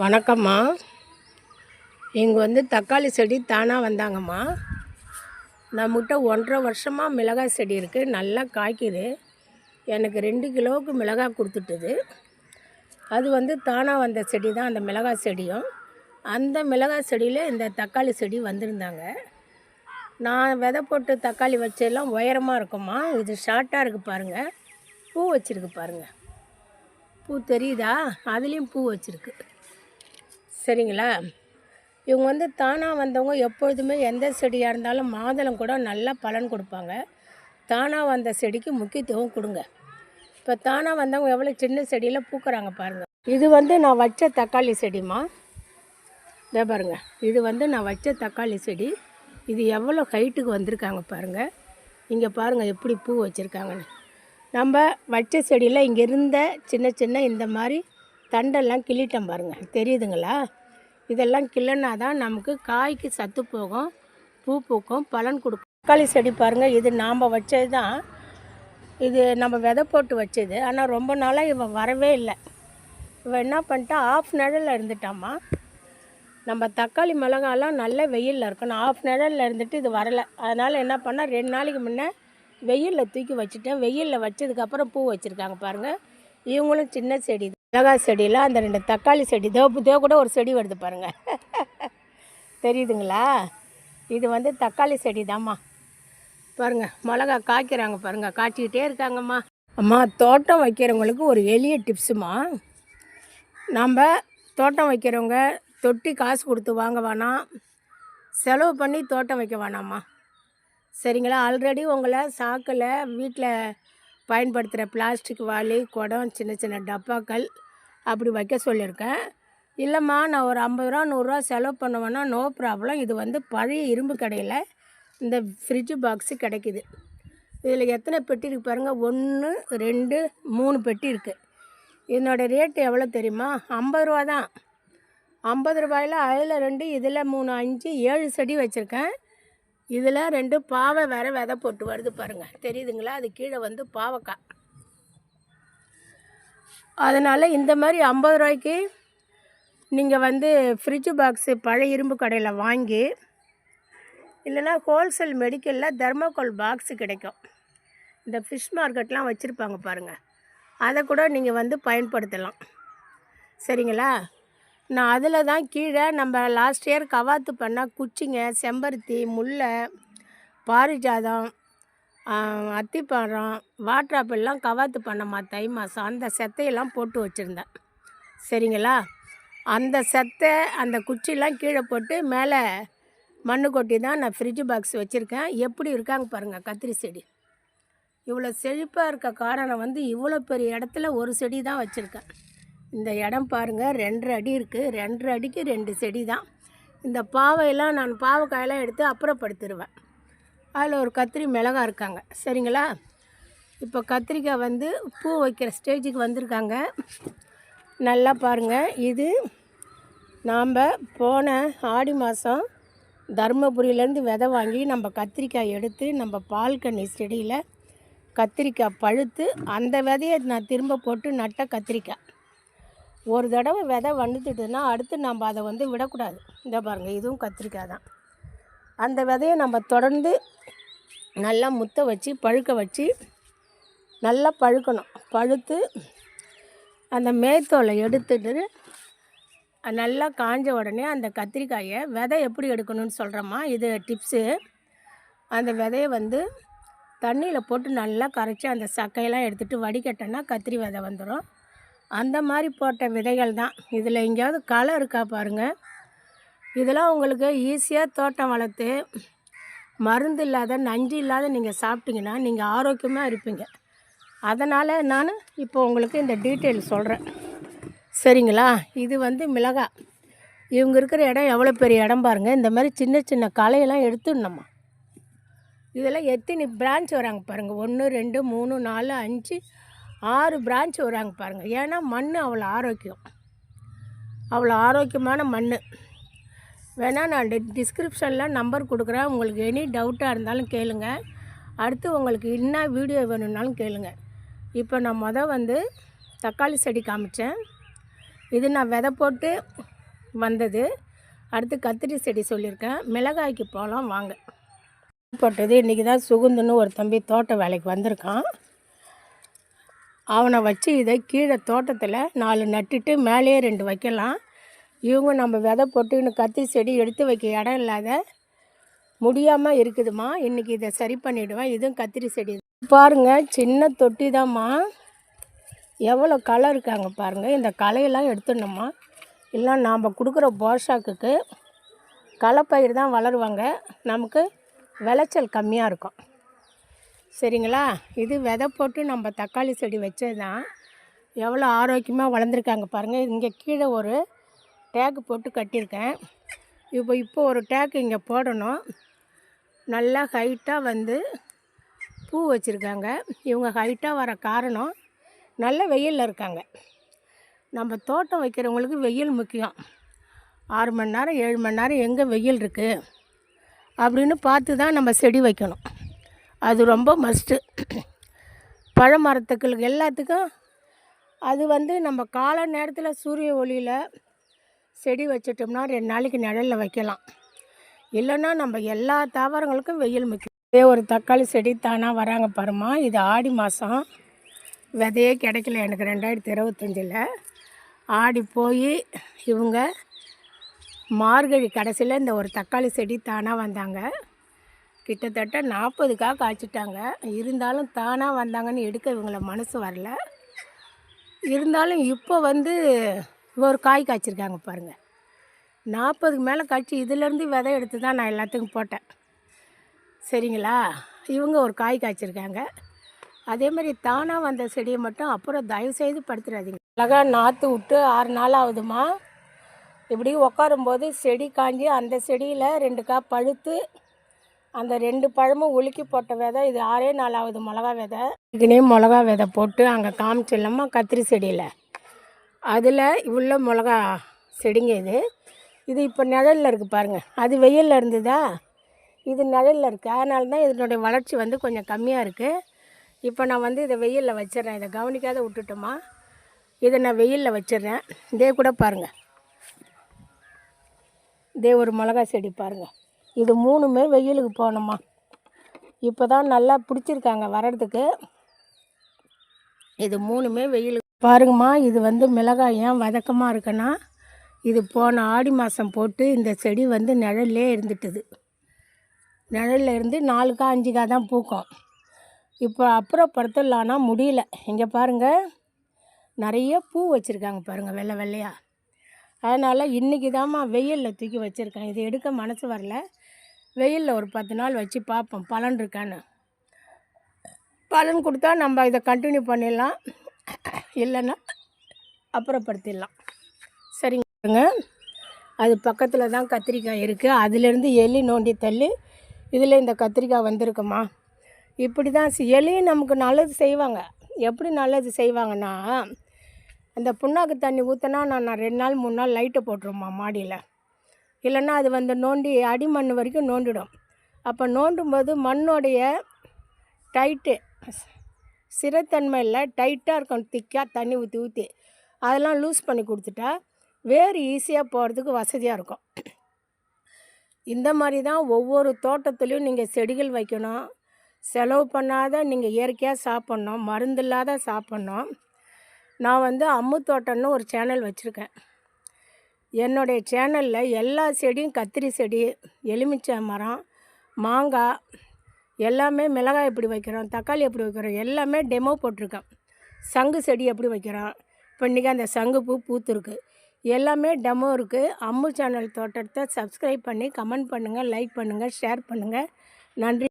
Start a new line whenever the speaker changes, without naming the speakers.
வணக்கம்மா. இங்கே வந்து தக்காளி செடி தானாக வந்தாங்கம்மா. நம்மகிட்ட 1.5 வருஷமாக மிளகாய் செடி இருக்குது, நல்லா காய்க்குது. எனக்கு 2 கிலோவுக்கு மிளகாய் கொடுத்துட்டுது. அது வந்து தானாக வந்த செடி தான் அந்த மிளகாய் செடியும். அந்த மிளகாய் செடியில் இந்த தக்காளி செடி வந்திருந்தாங்க. நான் விதை போட்டு தக்காளி வச்செல்லாம் உயரமாக இருக்குமா. இது ஷார்ட்டாக இருக்குது பாருங்கள். பூ வச்சுருக்கு பாருங்கள். பூ தெரியுதா? அதுலேயும் பூ வச்சுருக்கு. சரிங்களா? இவங்க வந்து தானாக வந்தவங்க எப்பொழுதுமே எந்த செடியாக இருந்தாலும் மாதுளம் கூட நல்லா பலன் கொடுப்பாங்க. தானாக வந்த செடிக்கு முக்கியத்துவம் கொடுங்க. இப்போ தானாக வந்தவங்க எவ்வளோ சின்ன செடியில் பூக்குறாங்க பாருங்கள். இது வந்து நான் வச்ச தக்காளி செடிமா. இதே பாருங்கள், இது வந்து நான் வச்ச தக்காளி செடி. இது எவ்வளோ ஹைட்டுக்கு வந்திருக்காங்க பாருங்கள். இங்கே பாருங்கள் எப்படி பூ வச்சுருக்காங்கன்னு. நம்ம வச்ச செடியில் இங்கே இருந்த சின்ன சின்ன இந்த மாதிரி தண்டெல்லாம் கிள்ளிட்டோம் பாருங்கள், தெரியுதுங்களா? இதெல்லாம் கிள்ளனா தான் நமக்கு காய்க்கு சத்து போகும், பூ பூக்கும், பலன் கொடுக்கும். தக்காளி செடி பாருங்கள், இது நாம் வச்சது தான். இது நம்ம விதை போட்டு வச்சது. ஆனால் ரொம்ப நாளாக இவன் வரவே இல்லை. இவன் என்ன பண்ணிட்டா, ஆஃப் நிழலில் இருந்துட்டாம்மா. நம்ம தக்காளி மிளகாலாம் நல்ல வெயிலில் இருக்கணும். ஆஃப் நிழலில் இருந்துட்டு இது வரலை. அதனால் என்ன பண்ணால் 2 நாளைக்கு முன்னே வெயிலில் தூக்கி வச்சுட்டேன். வெயிலில் வச்சதுக்கப்புறம் பூ வச்சுருக்காங்க பாருங்கள். இவங்களும் சின்ன செடி மிளகாய் செடியில் அந்த 2 தக்காளி செடி தேவ கூட ஒரு செடி வருது பாருங்கள். தெரியுதுங்களா? இது வந்து தக்காளி செடி தாம்மா. பாருங்கள், மிளகா காய்க்கிறாங்க பாருங்கள், காய்ச்சிக்கிட்டே இருக்காங்கம்மா. அம்மா, தோட்டம் வைக்கிறவங்களுக்கு ஒரு எளிய டிப்ஸுமா. நம்ம தோட்டம் வைக்கிறவங்க தொட்டி காசு கொடுத்து வாங்க வேணாம், செலவு பண்ணி தோட்டம் வைக்க வேணாம்மா. சரிங்களா? ஆல்ரெடி உங்களை சாக்கில் வீட்டில் பயன்படுத்துகிற பிளாஸ்டிக் வாளி, குடம், சின்ன சின்ன டப்பாக்கள் அப்படி வைக்க சொல்லியிருக்கேன். இல்லைம்மா, நான் ஒரு 50 ரூபா 100 ரூபா செலவு பண்ணுவேன்னா நோ ப்ராப்ளம். இது வந்து பழைய இரும்பு கடையில் இந்த ஃப்ரிட்ஜு பாக்ஸு கிடைக்கிது. இதில் எத்தனை பெட்டி இருக்குது பாருங்கள். 1 2 3 பெட்டி இருக்குது. இதனோட ரேட்டு எவ்வளோ தெரியுமா? 50 ரூபா தான். 50 ரூபாயில் அதில் 2, இதில் 3, 5, 7 செடி வச்சுருக்கேன். இதில் 2 பாவை வேறு விதை போட்டு வருது பாருங்கள், தெரியுதுங்களா? அது கீழே வந்து பாவக்காய். அதனால் இந்த மாதிரி 50 ரூபாய்க்கு நீங்கள் வந்து ஃப்ரிட்ஜு பாக்ஸு பழைய இரும்பு கடையில் வாங்கி, இல்லைனா ஹோல்சேல் மெடிக்கலில் தெர்மோகோல் பாக்ஸு கிடைக்கும். இந்த ஃபிஷ் மார்க்கெட்லாம் வச்சுருப்பாங்க பாருங்கள், அதை கூட நீங்கள் வந்து பயன்படுத்தலாம். சரிங்களா? நான் அதில் தான் கீழே நம்ம லாஸ்ட் இயர் கவாத்து பண்ணால் குச்சிங்க, செம்பருத்தி, முல்லை, பாரிஜாதம், அத்திப்பழம், வாட்ராப்பெல்லாம் கவாத்து பண்ணம்மா தை மாதம். அந்த செத்தையெல்லாம் போட்டு வச்சுருந்தேன். சரிங்களா? அந்த செத்தை அந்த குச்சிலாம் கீழே போட்டு மேலே மண்ணு கொட்டி தான் நான் ஃப்ரிட்ஜு பாக்ஸ் வச்சுருக்கேன். எப்படி இருக்காங்க பாருங்கள் கத்திரி செடி. இவ்வளோ செழிப்பாக இருக்க காரணம் வந்து இவ்வளோ பெரிய இடத்துல ஒரு செடி தான் வச்சுருக்கேன். இந்த இடம் பாருங்கள், 2.5 அடி இருக்குது. 2.5 அடிக்கு 2 செடி தான். இந்த பாவையெல்லாம் நான் பாவக்காயெல்லாம் எடுத்து அப்புறப்படுத்திடுவேன். அதில் ஒரு கத்திரி மிளகாய் இருக்காங்க. சரிங்களா? இப்போ கத்திரிக்காய் வந்து பூ வைக்கிற ஸ்டேஜுக்கு வந்திருக்காங்க. நல்லா பாருங்கள். இது நாம் போன ஆடி மாதம் தருமபுரியிலேருந்து விதை வாங்கி நம்ம கத்திரிக்காய் எடுத்து நம்ம பால்கனி செடியில் கத்திரிக்காய் பழுத்து அந்த விதையை நான் திரும்ப போட்டு நட்ட கத்திரிக்காய். ஒரு தடவை விதை வந்துட்டுதுன்னா அடுத்து நம்ம அதை வந்து விடக்கூடாது. இந்த பாருங்கள், இதுவும் கத்திரிக்காய் தான். அந்த விதையை நம்ம தொடர்ந்து நல்லா முத்த வச்சு பழுக்க வச்சு நல்லா பழுக்கணும். பழுத்து அந்த மேத்தோலை எடுத்துட்டு நல்லா காஞ்ச உடனே அந்த கத்திரிக்காயை விதை எப்படி எடுக்கணும்னு சொல்கிறோமா, இது டிப்ஸு. அந்த விதையை வந்து தண்ணியில் போட்டு நல்லா கரைச்சி அந்த சக்கையெல்லாம் எடுத்துகிட்டு வடிகட்டினா கத்திரி விதை வந்துடும். அந்த மாதிரி போட்ட விதைகள் தான். இதில் எங்கேயாவது களை இருக்கா பாருங்கள். இதெல்லாம் உங்களுக்கு ஈஸியாக தோட்டம் வளர்த்து மருந்து இல்லாத நஞ்சு இல்லாத நீங்கள் சாப்பிட்டீங்கன்னா நீங்கள் ஆரோக்கியமாக இருப்பீங்க. அதனால் நான் இப்போ உங்களுக்கு இந்த டீட்டெயில் சொல்கிறேன். சரிங்களா? இது வந்து மிளகாய். இவங்க இருக்கிற இடம் எவ்வளோ பெரிய இடம் பாருங்கள். இந்த மாதிரி சின்ன சின்ன களையெல்லாம் எடுத்துடணும்மா. இதெல்லாம் எத்தனை பிரான்ச் வராங்க பாருங்கள். 1 2 3 4 5 6 பிரான்ச் வராங்க பாருங்கள். ஏன்னா மண் அவ்வளோ ஆரோக்கியம், அவ்வளோ ஆரோக்கியமான மண். வேணால் நான் டிஸ்கிரிப்ஷனில் நம்பர் கொடுக்குறேன். உங்களுக்கு எனி டவுட்டாக இருந்தாலும் கேளுங்க. அடுத்து உங்களுக்கு என்ன வீடியோ வேணும்னாலும் கேளுங்க. இப்போ நான் வந்து தக்காளி செடி காமிச்சேன். இது நான் விதை போட்டு வந்தது. அடுத்து கத்திரி செடி சொல்லியிருக்கேன். மிளகாய்க்கு போகலாம் வாங்க. போட்டது இன்றைக்கி தான் சுகுந்துன்னு ஒரு தம்பி தோட்ட வேலைக்கு வந்திருக்கான். அவனை வச்சு இதை கீழே தோட்டத்தில் 4 நட்டுட்டு மேலேயே 2 வைக்கலாம். இவங்க நம்ம விதை போட்டு இன்னும் கத்திரி செடி எடுத்து வைக்க இடம் இல்லாத முடியாமல் இருக்குதுமா. இன்றைக்கி இதை சரி பண்ணிவிடுவேன். இதுவும் கத்திரி செடி பாருங்கள், சின்ன தொட்டி தான்மா. எவ்வளோ களை இருக்காங்க பாருங்கள். இந்த களையெல்லாம் எடுத்துடணுமா. இல்லை நாம் கொடுக்குற போஷாக்குக்கு களைப்பயிர் தான் வளருவாங்க. நமக்கு விளைச்சல் கம்மியாக இருக்கும். சரிங்களா. இது விதை போட்டு நம்ம தக்காளி செடி வச்சது தான். எவ்வளோ ஆரோக்கியமாக வளர்ந்துருக்காங்க பாருங்கள். இங்கே கீழே ஒரு டேக்கு போட்டு கட்டியிருக்கேன். இப்போ ஒரு டேக்கு இங்கே போடணும். நல்லா ஹைட்டாக வந்து பூ வச்சுருக்காங்க. இவங்க ஹைட்டாக வர காரணம் நல்ல வெயிலில் இருக்காங்க. நம்ம தோட்டம் வைக்கிறவங்களுக்கு வெயில் முக்கியம். 6 மணி நேரம் 7 மணி நேரம் எங்கே வெயில் இருக்குது அப்படின்னு பார்த்து தான் நம்ம செடி வைக்கணும். அது ரொம்ப மஸ்ட்டு. பழமரத்துக்களுக்கு எல்லாத்துக்கும் அது வந்து நம்ம காலை நேரத்தில் சூரிய ஒளியில் செடி வச்சிட்டோம்னா 2 நாளைக்கு நிழலில் வைக்கலாம். இல்லைன்னா நம்ம எல்லா தாவரங்களுக்கும் வெயில் முக்கியம். இதே ஒரு தக்காளி செடி தானாக வராங்க பாருமா. இது ஆடி மாதம். விதையே கிடைக்கல எனக்கு 2025. ஆடி போய் இவங்க மார்கழி கடைசியில் இந்த ஒரு தக்காளி செடி தானாக வந்தாங்க. கிட்டத்தட்ட 40 காய்ச்சிட்டாங்க. இருந்தாலும் தானாக வந்தாங்கன்னு எடுக்க இவங்கள மனசு வரல. இருந்தாலும் இப்போ வந்து ஒரு காய் காய்ச்சிருக்காங்க பாருங்கள். 40க்கு மேலே காய்ச்சி இதிலேருந்து விதை எடுத்து தான் நான் எல்லாத்துக்கும் போட்டேன். சரிங்களா. இவங்க ஒரு காய் காய்ச்சிருக்காங்க. அதே மாதிரி தானாக வந்த செடியை மட்டும் அப்புறம் தயவுசெய்து படுத்துடாதீங்க. அழகாக நாற்று விட்டு 6 நாள் ஆகுதுமா. இப்படி உட்காரும்போது செடி காஞ்சி அந்த செடியில் 2 காய் பழுத்து அந்த 2 பழமும் உலுக்கி போட்ட விதை. இது 6 நாள் ஆகுது மிளகா விதை. இதுக்குனே மிளகா விதை போட்டு அங்கே காமிச்சிடலாமா கத்திரி செடியில். அதில் உள்ள மிளகா செடிங்க இது இப்போ நிழலில் இருக்குது பாருங்கள். அது வெயிலில் இருந்ததா, இது நிழலில் இருக்குது. அதனால தான் இதனுடைய வளர்ச்சி வந்து கொஞ்சம் கம்மியாக இருக்குது. இப்போ நான் வந்து இதை வெயிலில் வச்சிடுறேன். இதை கவனிக்காத விட்டுட்டோமா. இதை நான் வெயிலில் வச்சிடுறேன். இதே கூட பாருங்கள். இதே ஒரு மிளகா செடி பாருங்கள். இது 3மே வெயிலுக்கு போகணுமா. இப்போ தான் நல்லா பிடிச்சிருக்காங்க வர்றதுக்கு. இது 3மே வெயிலுக்கு பாருங்கம்மா. இது வந்து மிளகாய் ஏன் வதக்கமாக இருக்குன்னா, இது போன ஆடி மாதம் போட்டு இந்த செடி வந்து நிழல்லே இருந்துட்டுது. நிழலில் இருந்து 4 காய் 5 காய் தான் பூக்கும். இப்போ அப்புறப்படுத்தலான்னா முடியல. இங்கே பாருங்கள், நிறைய பூ வச்சுருக்காங்க பாருங்கள், வெள்ளை வெள்ளையாக. அதனால் இன்றைக்கி தாம்மா வெயிலில் தூக்கி வச்சுருக்கேன். இது எடுக்க மனசு வரல. வெயிலில் ஒரு 10 நாள் வச்சு பார்ப்போம் பலன் இருக்கான்னு. பலன் கொடுத்தா நம்ம இதை கண்டினியூ பண்ணிடலாம். இல்லைன்னா அப்புறப்படுத்திடலாம். சரிங்க. அது பக்கத்தில் தான் கத்திரிக்காய் இருக்குது. அதிலேருந்து எலி நோண்டி தள்ளி இதில் இந்த கத்திரிக்காய் வந்திருக்குமா. இப்படி தான் எலியும் நமக்கு நல்லது செய்வாங்க. எப்படி நல்லது செய்வாங்கன்னா, அந்த புண்ணாக்கு தண்ணி ஊற்றினா நான் 2 நாள் 3 நாள் லைட்டை போட்டுருவோம்மா மாடியில். இல்லைன்னா அது வந்து நோண்டி அடிமண் வரைக்கும் நோண்டிடும். அப்போ நோண்டும்போது மண்ணோடைய டைட்டு சிறத்தன்மை இல்லை, டைட்டாக இருக்கும். திக்காக தண்ணி ஊற்றி ஊற்றி அதெல்லாம் லூஸ் பண்ணி கொடுத்துட்டா வேறு ஈஸியாக போகிறதுக்கு வசதியாக இருக்கும். இந்த மாதிரி தான் ஒவ்வொரு தோட்டத்துலேயும் நீங்கள் செடிகள் வைக்கணும். செலவு பண்ணாத நீங்கள் இயற்கையாக சாப்பிட்ணும், மருந்து இல்லாத சாப்பிட்ணும். நான் வந்து அம்மு தோட்டம்னு ஒரு சேனல் வச்சுருக்கேன். என்னுடைய சேனலில் எல்லா செடியும், கத்திரி செடி, எலுமிச்சை மரம், மாங்காய் எல்லாமே, மிளகாய் எப்படி வைக்கிறோம், தக்காளி எப்படி வைக்கிறோம் எல்லாமே டெமோ போட்டிருக்கேன். சங்கு செடி எப்படி வைக்கிறோம், இப்போ இன்றைக்கி அந்த சங்கு பூ பூத்துருக்கு, எல்லாமே டெமோ இருக்குது. அம்மு சேனல் தோட்டத்தை சப்ஸ்கிரைப் பண்ணி கமெண்ட் பண்ணுங்கள், லைக் பண்ணுங்கள், ஷேர் பண்ணுங்கள். நன்றி.